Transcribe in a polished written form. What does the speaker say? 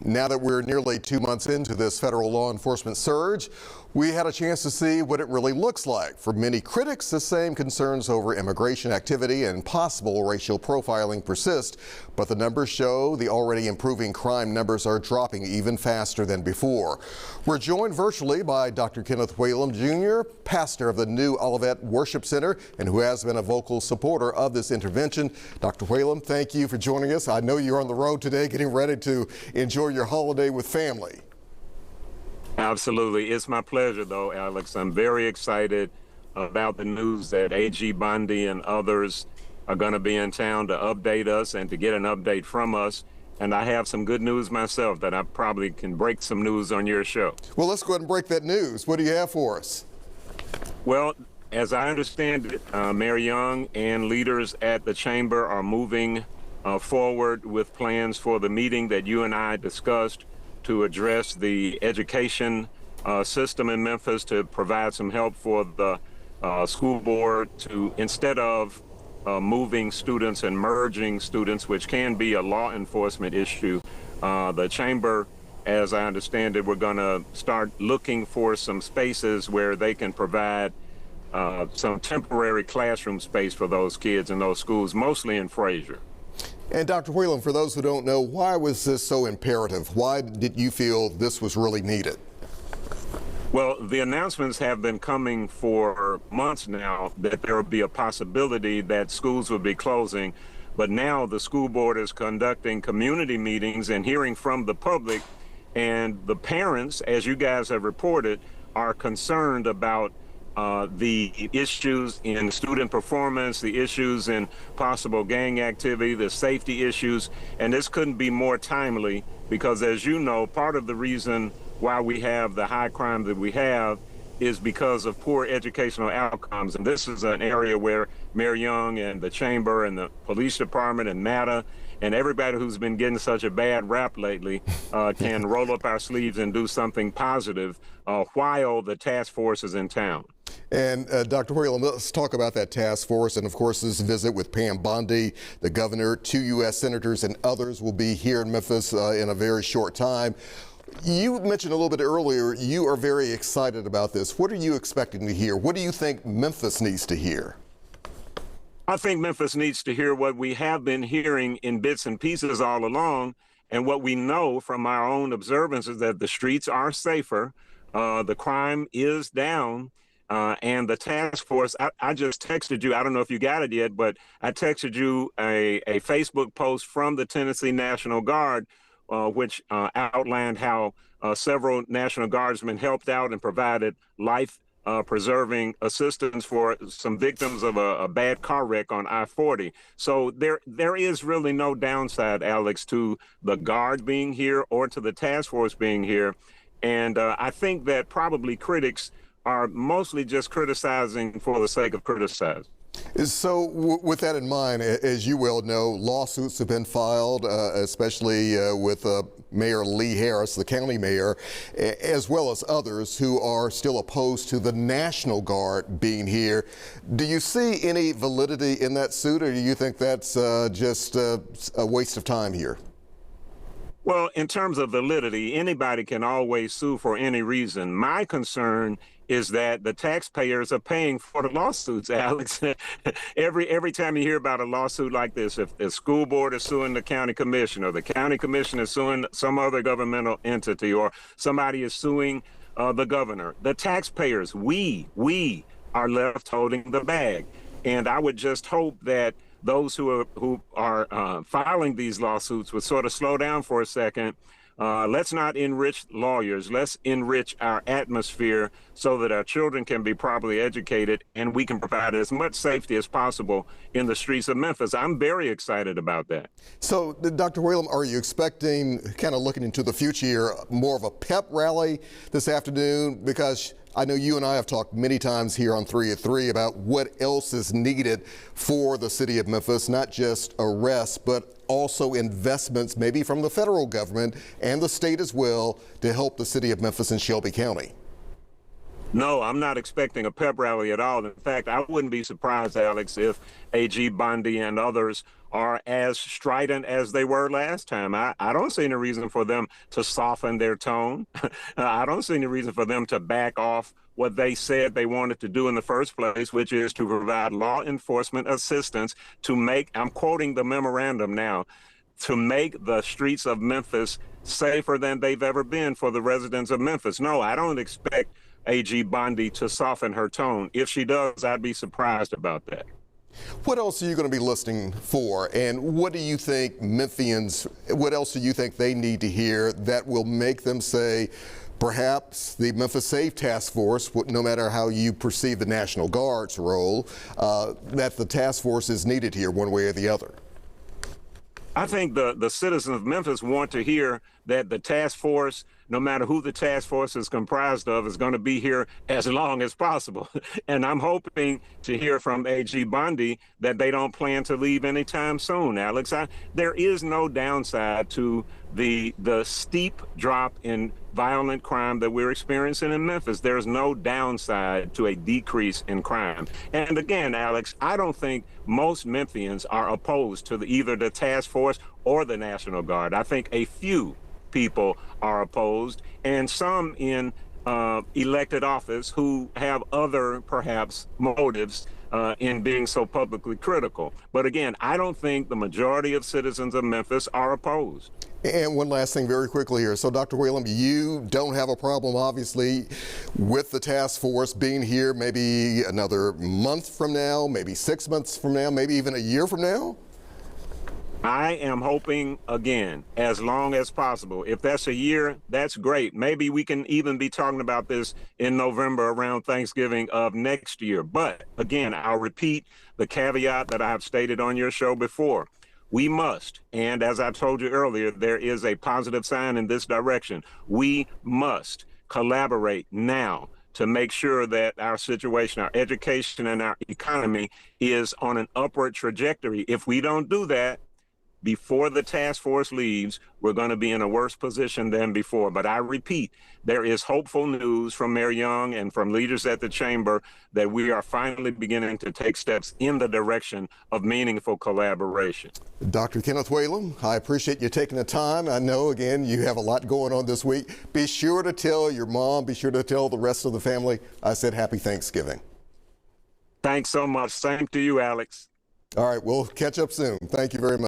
Now that we're nearly 2 months into this federal law enforcement surge, we had a chance to see what it really looks like. For many critics, the same concerns over immigration activity and possible racial profiling persist, but the numbers show the already improving crime numbers are dropping even faster than before. We're joined virtually by Dr. Kenneth Whalum Jr., pastor of the New Olivet Worship Center, and who has been a vocal supporter of this intervention. Dr. Whalum, thank you for joining us. I know you're on the road today getting ready to enjoy your holiday with family. Absolutely. It's my pleasure, though, Alex. I'm very excited about the news that A.G. Bundy and others are going to be in town to update us and to get an update from us. And I have some good news myself that I probably can break some news on your show. Well, let's go ahead and break that news. What do you have for us? Well, as I understand it, Mayor Young and leaders at the chamber are moving forward with plans for the meeting that you and I discussed to address the education system in Memphis, to provide some help for the school board to, instead of moving students and merging students, which can be a law enforcement issue, the chamber, as I understand it, we're going to start looking for some spaces where they can provide some temporary classroom space for those kids in those schools, mostly in Frazier. And Dr. Whalum, for those who don't know, why was this so imperative? Why did you feel this was really needed? Well, the announcements have been coming for months now that there will be a possibility that schools will be closing. But now the school board is conducting community meetings and hearing from the public. And the parents, as you guys have reported, are concerned about the issues in student performance, the issues in possible gang activity, the safety issues, and this couldn't be more timely because, as you know, part of the reason why we have the high crime that we have is because of poor educational outcomes. And this is an area where Mayor Young and the chamber and the police department and MATA and everybody who's been getting such a bad rap lately can roll up our sleeves and do something positive while the task force is in town. And Dr. Whalum, let's talk about that task force. And of course, this visit with Pam Bondi, the governor, 2 U.S. senators, and others will be here in Memphis in a very short time. You mentioned a little bit earlier, you are very excited about this. What are you expecting to hear? What do you think Memphis needs to hear? I think Memphis needs to hear what we have been hearing in bits and pieces all along. And what we know from our own observance is that the streets are safer, the crime is down, and the task force, I just texted you, I don't know if you got it yet, but I texted you a Facebook post from the Tennessee National Guard, which outlined how several National Guardsmen helped out and provided life-preserving assistance for some victims of a bad car wreck on I-40. So there is really no downside, Alex, to the Guard being here or to the task force being here. And I think that probably critics are mostly just criticizing for the sake of criticizing. So with that in mind, as you well know, lawsuits have been filed, especially with Mayor Lee Harris, the county mayor, as well as others who are still opposed to the National Guard being here. Do you see any validity in that suit, or do you think that's just a waste of time here? Well, in terms of validity, anybody can always sue for any reason. My concern is that the taxpayers are paying for the lawsuits, Alex. Every time you hear about a lawsuit like this, if the school board is suing the county commission, or the county commission is suing some other governmental entity, or somebody is suing the governor, the taxpayers, we are left holding the bag. And I would just hope that those who are filing these lawsuits would sort of slow down for a second. Let's not enrich lawyers. Let's enrich our atmosphere so that our children can be properly educated and we can provide as much safety as possible in the streets of Memphis. I'm very excited about that. So, Dr. Whalum, are you expecting, kind of looking into the future here, more of a pep rally this afternoon? Because I know you and I have talked many times here on 3 at 3 about what else is needed for the city of Memphis, not just arrests, but also investments maybe from the federal government and the state as well to help the city of Memphis and Shelby County. No, I'm not expecting a pep rally at all. In fact, I wouldn't be surprised, Alex, if A.G. Bundy and others are as strident as they were last time. I don't see any reason for them to soften their tone. I don't see any reason for them to back off what they said they wanted to do in the first place, which is to provide law enforcement assistance to make, I'm quoting the memorandum now, to make the streets of Memphis safer than they've ever been for the residents of Memphis. No, I don't expect AG Bondi to soften her tone. If she does, I'd be surprised about that. What else are you going to be listening for? And what do you think Memphians, what else do you think they need to hear that will make them say, perhaps the Memphis Safe Task Force, no matter how you perceive the National Guard's role, that the task force is needed here one way or the other? I think the citizens of Memphis want to hear that the task force, no matter who the task force is comprised of, is going to be here as long as possible. And I'm hoping to hear from AG Bondi that they don't plan to leave anytime soon, Alex. There is no downside to the steep drop in violent crime that we're experiencing in Memphis. There's no downside to a decrease in crime. And again, Alex, I don't think most Memphians are opposed to either the task force or the National Guard. I think a few people are opposed, and some in elected office who have other, perhaps, motives in being so publicly critical. But again, I don't think the majority of citizens of Memphis are opposed. And one last thing very quickly here. So, Dr. Whalum, you don't have a problem, obviously, with the task force being here maybe another month from now, maybe 6 months from now, maybe even a year from now? I am hoping, again, as long as possible. If that's a year, that's great. Maybe we can even be talking about this in November around Thanksgiving of next year. But again, I'll repeat the caveat that I have stated on your show before. We must, and as I told you earlier, there is a positive sign in this direction. We must collaborate now to make sure that our situation, our education, and our economy is on an upward trajectory. If we don't do that, before the task force leaves, we're going to be in a worse position than before. But I repeat, there is hopeful news from Mayor Young and from leaders at the chamber that we are finally beginning to take steps in the direction of meaningful collaboration. Dr. Kenneth Whalum, I appreciate you taking the time. I know, again, you have a lot going on this week. Be sure to tell your mom, be sure to tell the rest of the family I said happy Thanksgiving. Thanks so much. Same to you, Alex. All right, we'll catch up soon. Thank you very much.